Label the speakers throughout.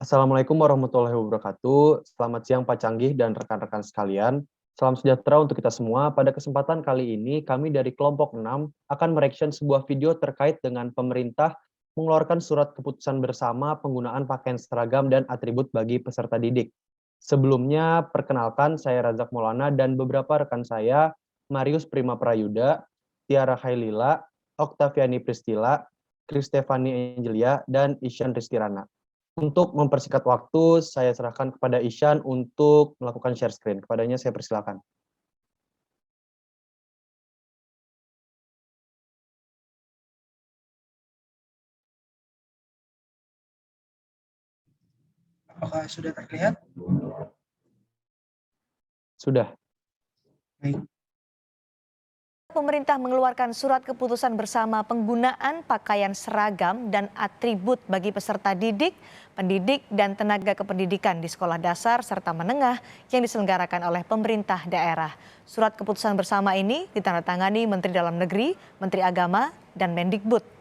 Speaker 1: Assalamualaikum warahmatullahi wabarakatuh. Selamat siang Pak Canggih dan rekan-rekan sekalian. Salam sejahtera untuk kita semua. Pada kesempatan kali ini, kami dari kelompok 6 akan mereaction sebuah video terkait dengan pemerintah mengeluarkan surat keputusan bersama penggunaan pakaian seragam dan atribut bagi peserta didik. Sebelumnya, perkenalkan saya Razak Maulana dan beberapa rekan saya, Marius Prima Prayuda, Tiara Khailila, Oktaviani Pristila, Kristefani Angelia, dan Isyan Rizkirana. Untuk mempersingkat waktu, saya serahkan kepada Isyan untuk melakukan share screen. Kepadanya saya persilakan.
Speaker 2: Apakah sudah terlihat?
Speaker 1: Sudah.
Speaker 2: Baik.
Speaker 3: Pemerintah mengeluarkan surat keputusan bersama penggunaan pakaian seragam dan atribut bagi peserta didik, pendidik, dan tenaga kependidikan di sekolah dasar serta menengah yang diselenggarakan oleh pemerintah daerah. Surat keputusan bersama ini ditandatangani Menteri Dalam Negeri, Menteri Agama, dan Mendikbud.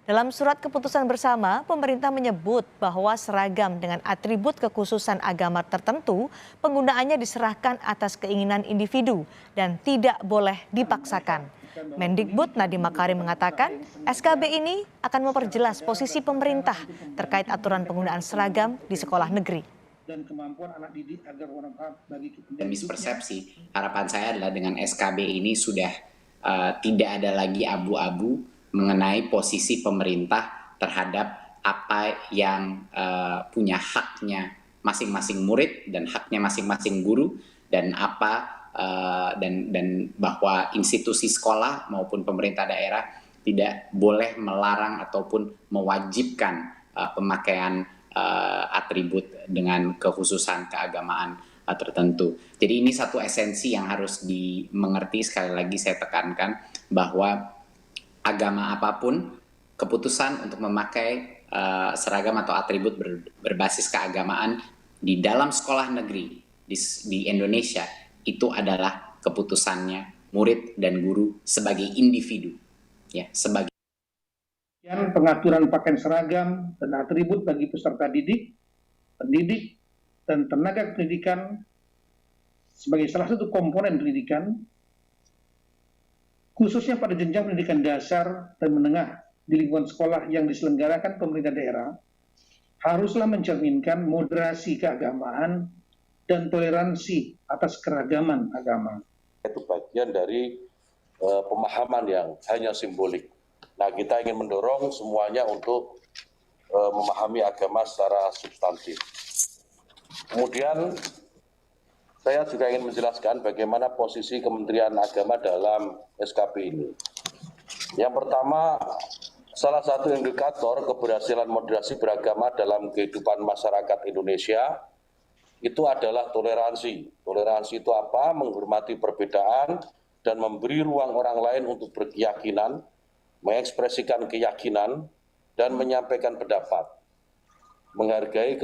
Speaker 3: Dalam surat keputusan bersama, pemerintah menyebut bahwa seragam dengan atribut kekhususan agama tertentu penggunaannya diserahkan atas keinginan individu dan tidak boleh dipaksakan. Mendikbud Nadiem Makarim mengatakan SKB ini akan memperjelas posisi pemerintah terkait aturan penggunaan seragam di sekolah negeri.
Speaker 2: Dan kemampuan anak didik agar
Speaker 4: mispersepsi. Harapan saya adalah dengan SKB ini sudah tidak ada lagi abu-abu mengenai posisi pemerintah terhadap apa yang punya haknya masing-masing murid dan haknya masing-masing guru dan dan bahwa institusi sekolah maupun pemerintah daerah tidak boleh melarang ataupun mewajibkan pemakaian atribut dengan kekhususan keagamaan tertentu. Jadi ini satu esensi yang harus dimengerti. Sekali lagi saya tekankan bahwa agama apapun, keputusan untuk memakai seragam atau atribut berbasis keagamaan di dalam sekolah negeri di Indonesia itu adalah keputusannya murid dan guru sebagai individu, ya, sebagai
Speaker 2: pengaturan pakaian seragam dan atribut bagi peserta didik, pendidik, dan tenaga pendidikan sebagai salah satu komponen pendidikan, khususnya pada jenjang pendidikan dasar dan menengah di lingkungan sekolah yang diselenggarakan pemerintah daerah, haruslah mencerminkan moderasi keagamaan dan toleransi atas keragaman agama.
Speaker 5: Itu bagian dari pemahaman yang hanya simbolik. Nah, kita ingin mendorong semuanya untuk memahami agama secara substantif. Kemudian, saya juga ingin menjelaskan bagaimana posisi Kementerian Agama dalam SKB ini. Yang pertama, salah satu indikator keberhasilan moderasi beragama dalam kehidupan masyarakat Indonesia itu adalah toleransi. Toleransi itu apa? Menghormati perbedaan dan memberi ruang orang lain untuk berkeyakinan, mengekspresikan keyakinan, dan menyampaikan pendapat. Menghargai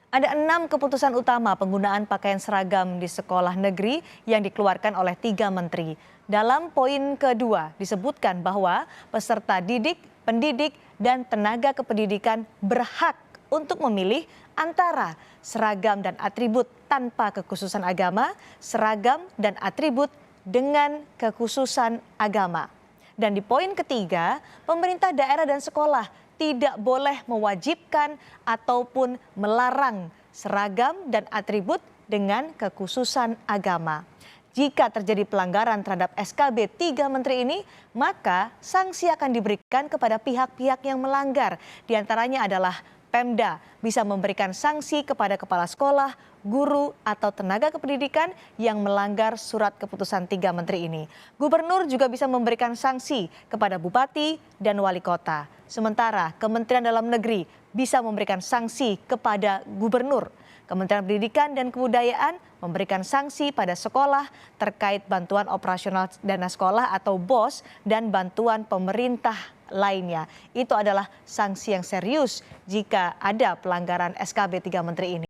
Speaker 3: Ada 6 keputusan utama penggunaan pakaian seragam di sekolah negeri yang dikeluarkan oleh 3 menteri. Dalam poin kedua disebutkan bahwa peserta didik, pendidik, dan tenaga kependidikan berhak untuk memilih antara seragam dan atribut tanpa kekhususan agama, seragam dan atribut dengan kekhususan agama. Dan di poin ketiga, pemerintah daerah dan sekolah tidak boleh mewajibkan ataupun melarang seragam dan atribut dengan kekhususan agama. Jika terjadi pelanggaran terhadap SKB 3 menteri ini, maka sanksi akan diberikan kepada pihak-pihak yang melanggar. Di antaranya adalah Pemda bisa memberikan sanksi kepada kepala sekolah, guru, atau tenaga kependidikan yang melanggar surat keputusan 3 menteri ini. Gubernur juga bisa memberikan sanksi kepada bupati dan wali kota. Sementara Kementerian Dalam Negeri bisa memberikan sanksi kepada gubernur. Kementerian Pendidikan dan Kebudayaan memberikan sanksi pada sekolah terkait bantuan operasional dana sekolah atau BOS dan bantuan pemerintah lainnya. Itu adalah sanksi yang serius jika ada pelanggaran SKB 3 menteri ini.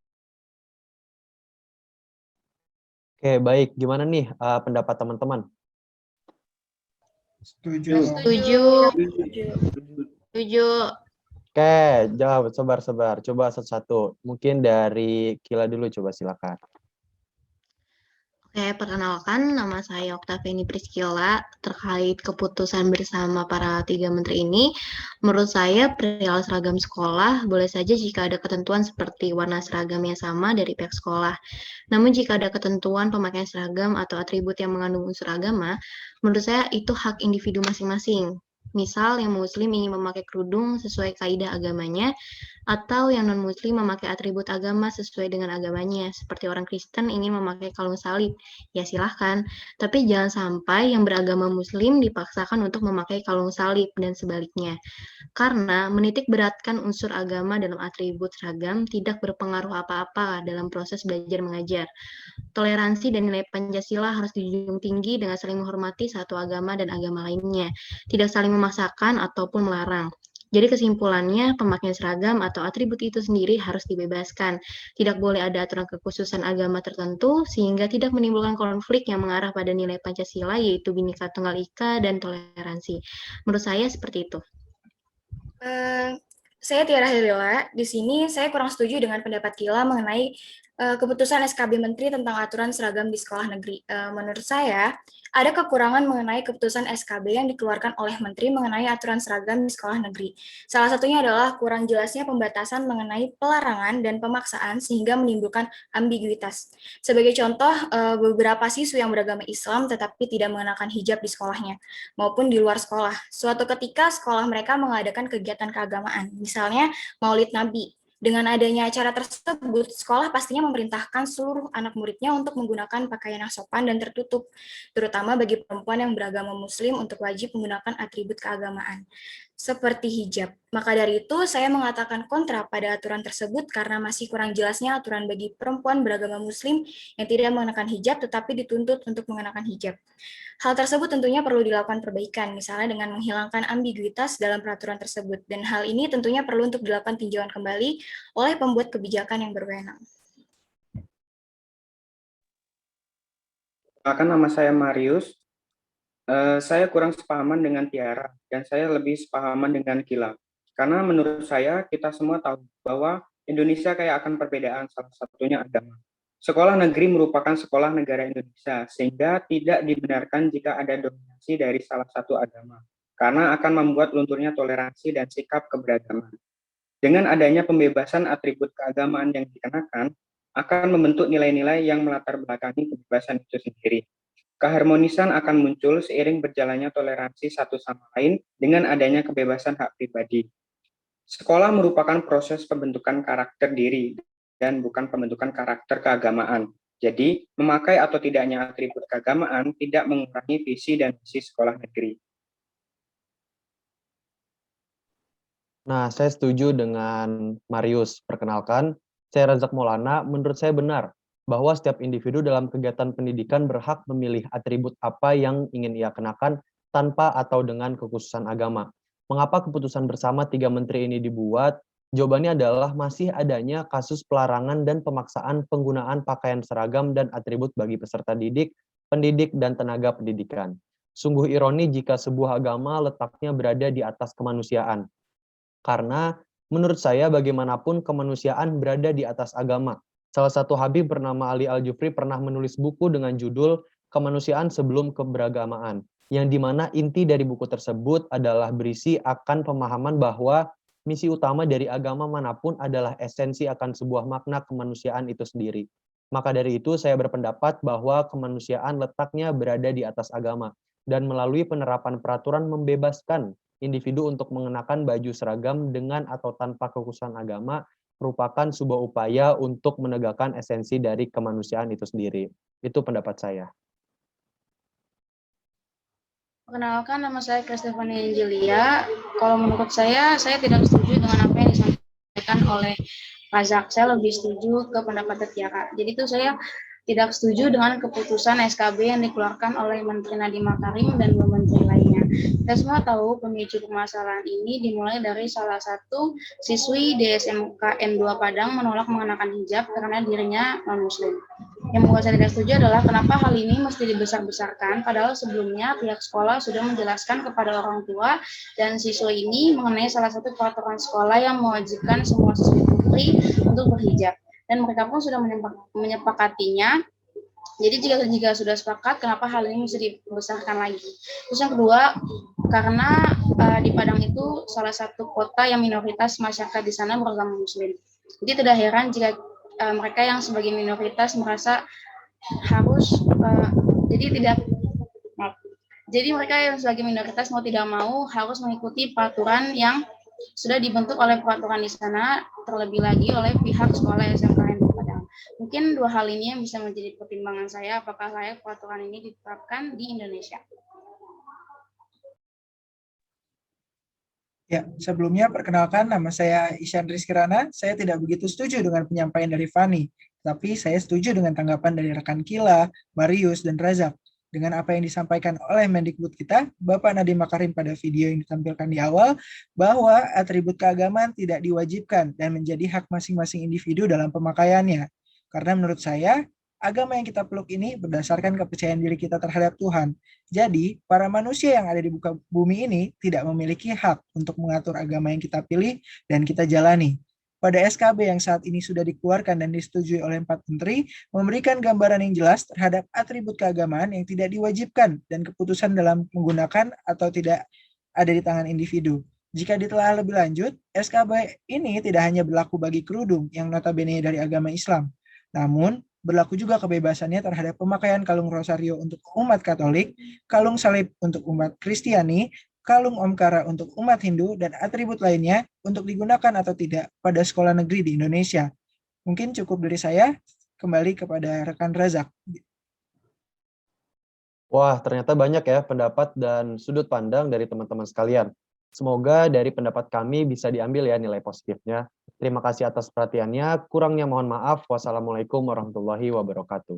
Speaker 1: Oke, baik. Gimana nih pendapat teman-teman?
Speaker 2: Setuju.
Speaker 6: Setuju. Setuju.
Speaker 1: Oke, jawab, sabar. Coba satu-satu. Mungkin dari Kila dulu, coba silakan.
Speaker 6: Oke, perkenalkan nama saya Oktaviani Priscilla. Terkait keputusan bersama para 3 menteri ini, menurut saya perihal seragam sekolah boleh saja jika ada ketentuan seperti warna seragam yang sama dari pihak sekolah. Namun jika ada ketentuan pemakaian seragam atau atribut yang mengandung unsur agama, menurut saya itu hak individu masing-masing. Misal yang muslim ingin memakai kerudung sesuai kaidah agamanya, atau yang non-muslim memakai atribut agama sesuai dengan agamanya, seperti orang Kristen ingin memakai kalung salib. Ya silahkan, tapi jangan sampai yang beragama muslim dipaksakan untuk memakai kalung salib dan sebaliknya. Karena menitik beratkan unsur agama dalam atribut seragam tidak berpengaruh apa-apa dalam proses belajar mengajar. Toleransi dan nilai Pancasila harus dijunjung tinggi dengan saling menghormati satu agama dan agama lainnya, tidak saling memaksakan ataupun melarang. Jadi kesimpulannya, pemakaian seragam atau atribut itu sendiri harus dibebaskan. Tidak boleh ada aturan kekhususan agama tertentu, sehingga tidak menimbulkan konflik yang mengarah pada nilai Pancasila, yaitu Bhinneka Tunggal Ika dan toleransi. Menurut saya seperti itu.
Speaker 7: Saya Tiara Helila. Di sini saya kurang setuju dengan pendapat Kila mengenai keputusan SKB Menteri tentang aturan seragam di sekolah negeri. Menurut saya, ada kekurangan mengenai keputusan SKB yang dikeluarkan oleh Menteri mengenai aturan seragam di sekolah negeri. Salah satunya adalah kurang jelasnya pembatasan mengenai pelarangan dan pemaksaan sehingga menimbulkan ambiguitas. Sebagai contoh, beberapa siswi yang beragama Islam tetapi tidak mengenakan hijab di sekolahnya maupun di luar sekolah. Suatu ketika sekolah mereka mengadakan kegiatan keagamaan, misalnya Maulid Nabi. Dengan adanya acara tersebut, sekolah pastinya memerintahkan seluruh anak muridnya untuk menggunakan pakaian yang sopan dan tertutup, terutama bagi perempuan yang beragama Muslim untuk wajib menggunakan atribut keagamaan, seperti hijab. Maka dari itu, saya mengatakan kontra pada aturan tersebut karena masih kurang jelasnya aturan bagi perempuan beragama Muslim yang tidak mengenakan hijab tetapi dituntut untuk mengenakan hijab. Hal tersebut tentunya perlu dilakukan perbaikan, misalnya dengan menghilangkan ambiguitas dalam peraturan tersebut. Dan hal ini tentunya perlu untuk dilakukan tinjauan kembali oleh pembuat kebijakan yang berwenang.
Speaker 8: Nama saya Marius. Saya kurang sepahaman dengan Tiara, dan saya lebih sepahaman dengan Kila. Karena menurut saya, kita semua tahu bahwa Indonesia kayak akan perbedaan, salah satunya agama. Sekolah negeri merupakan sekolah negara Indonesia, sehingga tidak dibenarkan jika ada dominasi dari salah satu agama, karena akan membuat lunturnya toleransi dan sikap keberagaman. Dengan adanya pembebasan atribut keagamaan yang dikenakan, akan membentuk nilai-nilai yang melatar belakangi kebebasan itu sendiri. Keharmonisan akan muncul seiring berjalannya toleransi satu sama lain dengan adanya kebebasan hak pribadi. Sekolah merupakan proses pembentukan karakter diri dan bukan pembentukan karakter keagamaan. Jadi, memakai atau tidaknya atribut keagamaan tidak mengurangi visi dan misi sekolah negeri.
Speaker 1: Nah, saya setuju dengan Marius. Perkenalkan, saya Razak Maulana. Menurut saya benar bahwa setiap individu dalam kegiatan pendidikan berhak memilih atribut apa yang ingin ia kenakan tanpa atau dengan kekhususan agama. Mengapa keputusan bersama 3 menteri ini dibuat? Jawabannya adalah masih adanya kasus pelarangan dan pemaksaan penggunaan pakaian seragam dan atribut bagi peserta didik, pendidik, dan tenaga pendidikan. Sungguh ironi jika sebuah agama letaknya berada di atas kemanusiaan. Karena menurut saya bagaimanapun kemanusiaan berada di atas agama. Salah satu Habib bernama Ali Al-Jufri pernah menulis buku dengan judul Kemanusiaan Sebelum Keberagamaan, yang dimana inti dari buku tersebut adalah berisi akan pemahaman bahwa misi utama dari agama manapun adalah esensi akan sebuah makna kemanusiaan itu sendiri. Maka dari itu saya berpendapat bahwa kemanusiaan letaknya berada di atas agama, dan melalui penerapan peraturan membebaskan individu untuk mengenakan baju seragam dengan atau tanpa kekhususan agama merupakan sebuah upaya untuk menegakkan esensi dari kemanusiaan itu sendiri. Itu pendapat saya.
Speaker 9: Perkenalkan, nama saya Kristefani Angelia. Kalau menurut saya tidak setuju dengan apa yang disampaikan oleh Razak. Saya lebih setuju ke pendapat Tiara. Jadi itu saya tidak setuju dengan keputusan SKB yang dikeluarkan oleh Menteri Nadiem Makarim dan 2 menteri lainnya. Kita semua tahu pemicu permasalahan ini dimulai dari salah satu siswi di SMK N2 Padang menolak mengenakan hijab karena dirinya non-muslim. Yang membuat saya tidak setuju adalah kenapa hal ini mesti dibesar-besarkan, padahal sebelumnya pihak sekolah sudah menjelaskan kepada orang tua dan siswa ini mengenai salah satu peraturan sekolah yang mewajibkan semua siswi putri untuk berhijab. Dan mereka pun sudah menyepakatinya. Jadi jika sudah sepakat, kenapa hal ini mesti dibesarkan lagi? Terus yang kedua, karena di Padang itu salah satu kota yang minoritas masyarakat di sana beragama Muslim. Jadi tidak heran jika mereka yang sebagai minoritas merasa harus jadi mereka yang sebagai minoritas mau tidak mau harus mengikuti peraturan yang sudah dibentuk oleh peraturan di sana, terlebih lagi oleh pihak sekolah SMKN Padang. Mungkin dua hal ini yang bisa menjadi pertimbangan saya apakah layak peraturan ini diterapkan di Indonesia.
Speaker 10: Ya, sebelumnya perkenalkan nama saya Isyan Rizky Rana. Saya tidak begitu setuju dengan penyampaian dari Fani, tapi saya setuju dengan tanggapan dari rekan Kila, Marius, dan Razak. Dengan apa yang disampaikan oleh Mendikbud kita, Bapak Nadiem Makarim pada video yang ditampilkan di awal, bahwa atribut keagamaan tidak diwajibkan dan menjadi hak masing-masing individu dalam pemakaiannya. Karena menurut saya, agama yang kita peluk ini berdasarkan kepercayaan diri kita terhadap Tuhan. Jadi, para manusia yang ada di muka bumi ini tidak memiliki hak untuk mengatur agama yang kita pilih dan kita jalani. Pada SKB yang saat ini sudah dikeluarkan dan disetujui oleh 4 menteri, memberikan gambaran yang jelas terhadap atribut keagamaan yang tidak diwajibkan dan keputusan dalam menggunakan atau tidak ada di tangan individu. Jika ditelaah lebih lanjut, SKB ini tidak hanya berlaku bagi kerudung yang notabene dari agama Islam, namun berlaku juga kebebasannya terhadap pemakaian kalung rosario untuk umat Katolik, kalung salib untuk umat Kristiani, kalung omkara untuk umat Hindu, dan atribut lainnya untuk digunakan atau tidak pada sekolah negeri di Indonesia. Mungkin cukup dari saya, kembali kepada rekan Razak.
Speaker 1: Wah, ternyata banyak ya pendapat dan sudut pandang dari teman-teman sekalian. Semoga dari pendapat kami bisa diambil ya nilai positifnya. Terima kasih atas perhatiannya. Kurangnya mohon maaf. Wassalamualaikum warahmatullahi wabarakatuh.